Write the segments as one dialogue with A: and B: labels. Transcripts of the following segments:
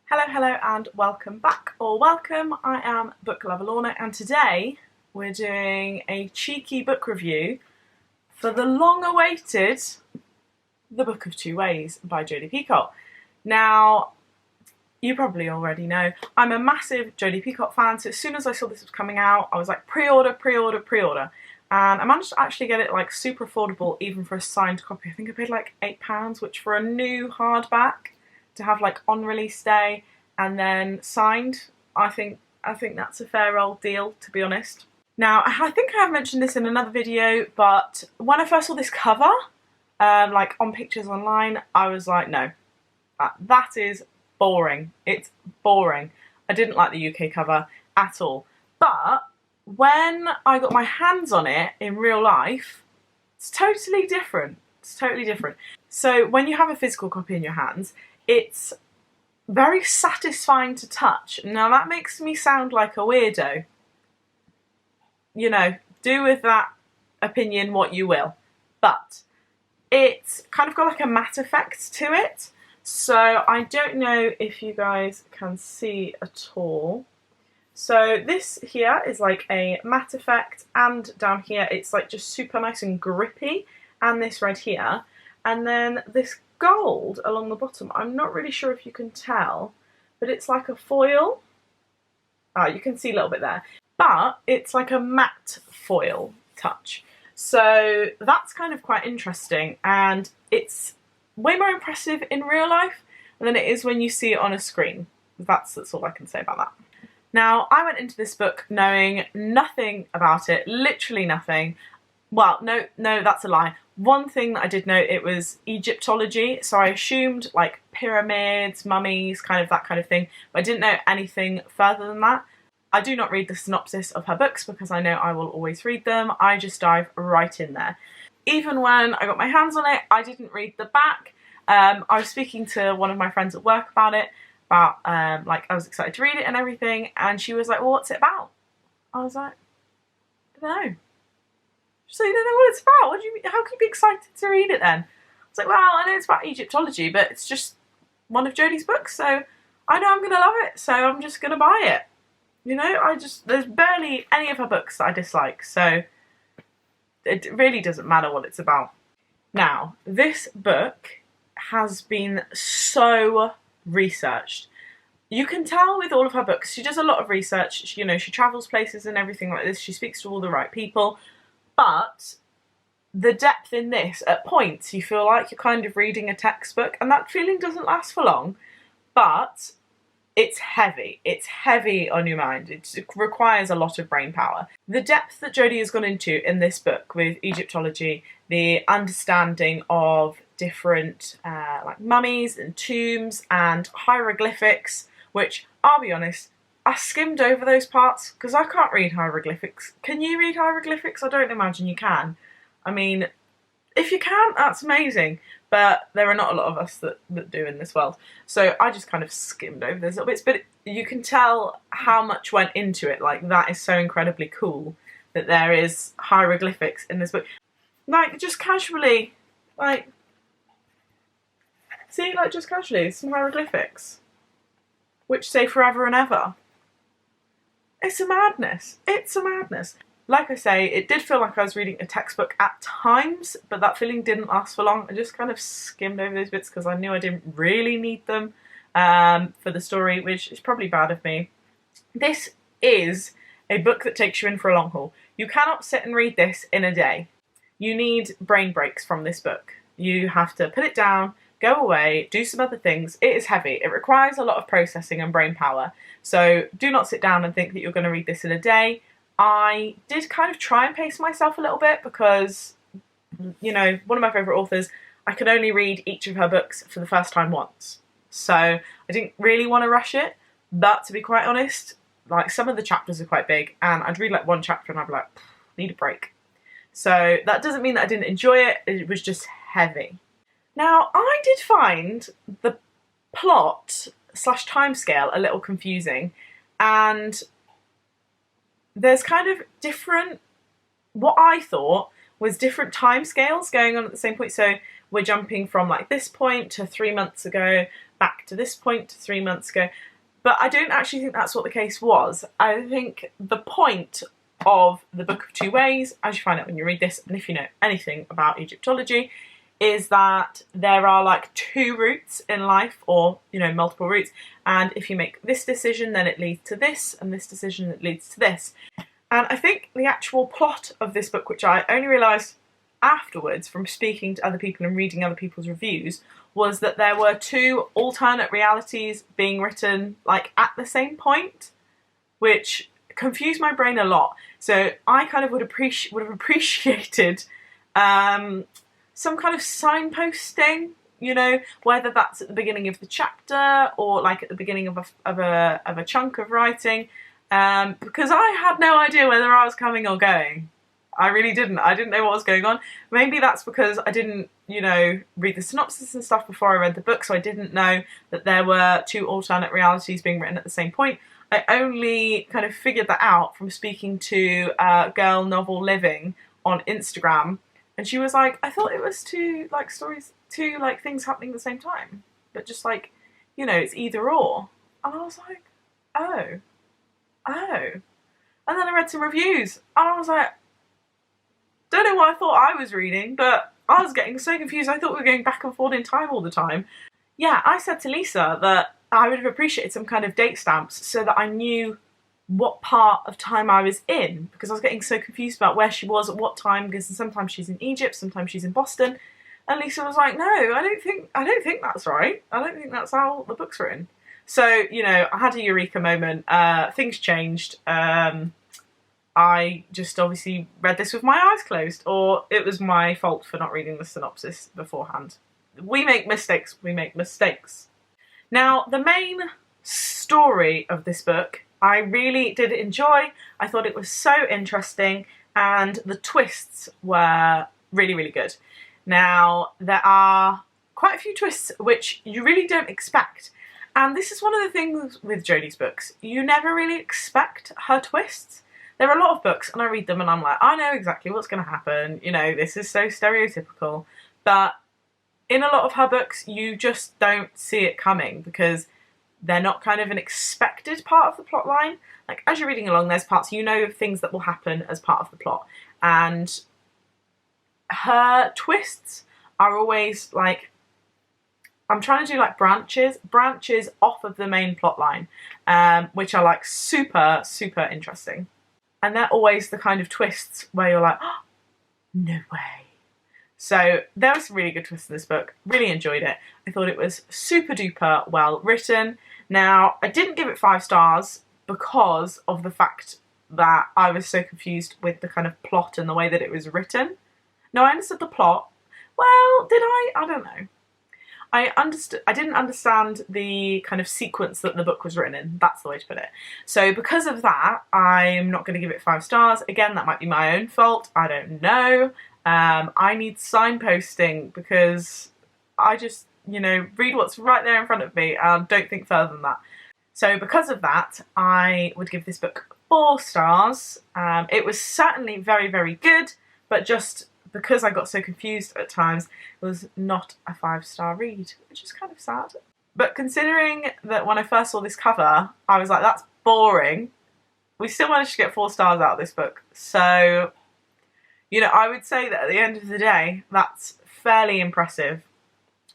A: Hello and welcome back, or welcome. I am Book Lover Lorna, and today we're doing a cheeky book review for the long-awaited The Book of Two Ways by Jodi Picoult. Now, you probably already know, I'm a massive Jodi Picoult fan, so as soon as I saw this was coming out, I was like, pre-order. And I managed to actually get it like super affordable, even for a signed copy. I think I paid like £8, which for a new hardback to have like on release day and then signed, I think that's a fair old deal, to be honest. Now, I think I have mentioned this in another video, but when I first saw this cover, like on pictures online, I was like, no, that is boring. It's boring. I didn't like the UK cover at all. But when I got my hands on it in real life, it's totally different. It's totally different. So when you have a physical copy in your hands, it's very satisfying to touch. Now that makes me sound like a weirdo. You know, do with that opinion what you will. But it's kind of got like a matte effect to it. So I don't know if you guys can see at all. So this here is like a matte effect, and down here it's like just super nice and grippy, and this red here. And then this gold along the bottom, I'm not really sure if you can tell, but it's like a foil. You can see a little bit there. But it's like a matte foil touch. So that's kind of quite interesting, and it's way more impressive in real life than it is when you see it on a screen. That's all I can say about that. Now, I went into this book knowing nothing about it, literally nothing. Well, no, that's a lie. One thing that I did know, it was Egyptology, so I assumed like pyramids, mummies, kind of that kind of thing, but I didn't know anything further than that. I do not read the synopsis of her books because I know I will always read them. I just dive right in there. Even when I got my hands on it, I didn't read the back. I was speaking to one of my friends at work about it, like I was excited to read it and everything, and she was like, well, what's it about? I was like, I don't know. So you don't know what it's about? What do you mean? How can you be excited to read it then? I was like, well, I know it's about Egyptology, but it's just one of Jodi's books, so I know I'm going to love it, so I'm just going to buy it. You know, there's barely any of her books that I dislike, so it really doesn't matter what it's about. Now, this book has been so researched. You can tell with all of her books, she does a lot of research. You know, she travels places and everything like this. She speaks to all the right people. But the depth in this, at points, you feel like you're kind of reading a textbook, and that feeling doesn't last for long. But it's heavy. It's heavy on your mind. It requires a lot of brain power. The depth that Jodi has gone into in this book with Egyptology, the understanding of different like mummies and tombs and hieroglyphics, which, I'll be honest, I skimmed over those parts because I can't read hieroglyphics. Can you read hieroglyphics? I don't imagine you can. I mean, if you can, that's amazing. But there are not a lot of us that do in this world. So I just kind of skimmed over those little bits. But you can tell how much went into it. Like, that is so incredibly cool that there is hieroglyphics in this book. Like, just casually, like, see, like, just casually, some hieroglyphics, which say forever and ever. It's a madness. It's a madness. Like I say, it did feel like I was reading a textbook at times, but that feeling didn't last for long. I just kind of skimmed over those bits because I knew I didn't really need them for the story, which is probably bad of me. This is a book that takes you in for a long haul. You cannot sit and read this in a day. You need brain breaks from this book. You have to put it down, go away, do some other things. It is heavy. It requires a lot of processing and brain power. So do not sit down and think that you're going to read this in a day. I did kind of try and pace myself a little bit because, you know, one of my favourite authors, I could only read each of her books for the first time once. So I didn't really want to rush it. But to be quite honest, like, some of the chapters are quite big, and I'd read like one chapter and I'd be like, need a break. So that doesn't mean that I didn't enjoy it. It was just heavy. Now, I did find the plot / timescale a little confusing, and there's kind of different, what I thought was different timescales going on at the same point. So we're jumping from like this point to 3 months ago, back to this point to 3 months ago. But I don't actually think that's what the case was. I think the point of the Book of Two Ways, as you find out when you read this, and if you know anything about Egyptology, is that there are like two routes in life, or, you know, multiple routes, and if you make this decision then it leads to this, and this decision it leads to this. And I think the actual plot of this book, which I only realised afterwards from speaking to other people and reading other people's reviews, was that there were two alternate realities being written like at the same point, which confused my brain a lot. So I kind of would have appreciated some kind of signposting, you know, whether that's at the beginning of the chapter or like at the beginning of a chunk of writing, because I had no idea whether I was coming or going. I really didn't. I didn't know what was going on. Maybe that's because I didn't, you know, read the synopsis and stuff before I read the book, so I didn't know that there were two alternate realities being written at the same point. I only kind of figured that out from speaking to Girl Novel Living on Instagram, and she was like, I thought it was two like stories, two like things happening at the same time, but just like, you know, it's either or. And I was like, oh. And then I read some reviews, and I was like, don't know what I thought I was reading, but I was getting so confused. I thought we were going back and forth in time all the time. Yeah, I said to Lisa that I would have appreciated some kind of date stamps so that I knew what part of time I was in, because I was getting so confused about where she was at what time, because sometimes she's in Egypt, sometimes she's in Boston. And Lisa was like, no, I don't think that's right. I don't think that's how the book's written. So, you know, I had a eureka moment. Things changed. I just obviously read this with my eyes closed, or it was my fault for not reading the synopsis beforehand. We make mistakes, we make mistakes. Now, the main story of this book, I really did enjoy. I thought it was so interesting, and the twists were really, really good. Now, there are quite a few twists which you really don't expect. And this is one of the things with Jodi's books. You never really expect her twists. There are a lot of books, and I read them and I'm like, I know exactly what's going to happen. You know, this is so stereotypical. But in a lot of her books, you just don't see it coming because they're not kind of an expected part of the plot line. Like, as you're reading along, there's parts, you know, of things that will happen as part of the plot. And her twists are always like, I'm trying to do like branches off of the main plot line, which are like super, super interesting. And they're always the kind of twists where you're like, oh, no way. So there was some really good twists in this book. Really enjoyed it. I thought it was super duper well written. Now, I didn't give it 5 stars because of the fact that I was so confused with the kind of plot and the way that it was written. No, I understood the plot. Well, did I? I don't know. I didn't understand the kind of sequence that the book was written in. That's the way to put it. So because of that, I'm not going to give it 5 stars. Again, that might be my own fault. I don't know. I need signposting because I just, you know, read what's right there in front of me and don't think further than that. So because of that, I would give this book 4 stars. It was certainly very, very good, but just because I got so confused at times, it was not a 5-star read, which is kind of sad. But considering that when I first saw this cover, I was like, that's boring, we still managed to get 4 stars out of this book. So, you know, I would say that at the end of the day, that's fairly impressive.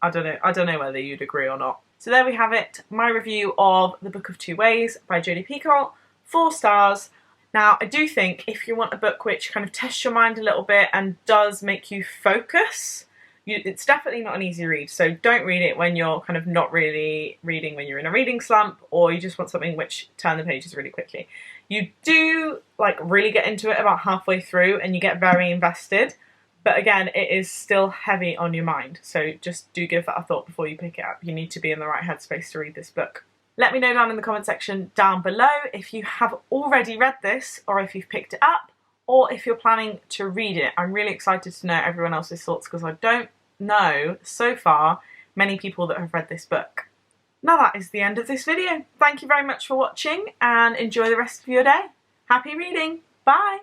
A: I don't know whether you'd agree or not. So there we have it, my review of The Book of Two Ways by Jodi Picoult, 4 stars. Now, I do think if you want a book which kind of tests your mind a little bit and does make you focus, it's definitely not an easy read. So don't read it when you're kind of not really reading when you're in a reading slump, or you just want something which turn the pages really quickly. You do like really get into it about halfway through and you get very invested. But again, it is still heavy on your mind. So just do give that a thought before you pick it up. You need to be in the right headspace to read this book. Let me know down in the comment section down below if you have already read this, or if you've picked it up, or if you're planning to read it. I'm really excited to know everyone else's thoughts because I don't know so far many people that have read this book. Now that is the end of this video. Thank you very much for watching and enjoy the rest of your day. Happy reading. Bye.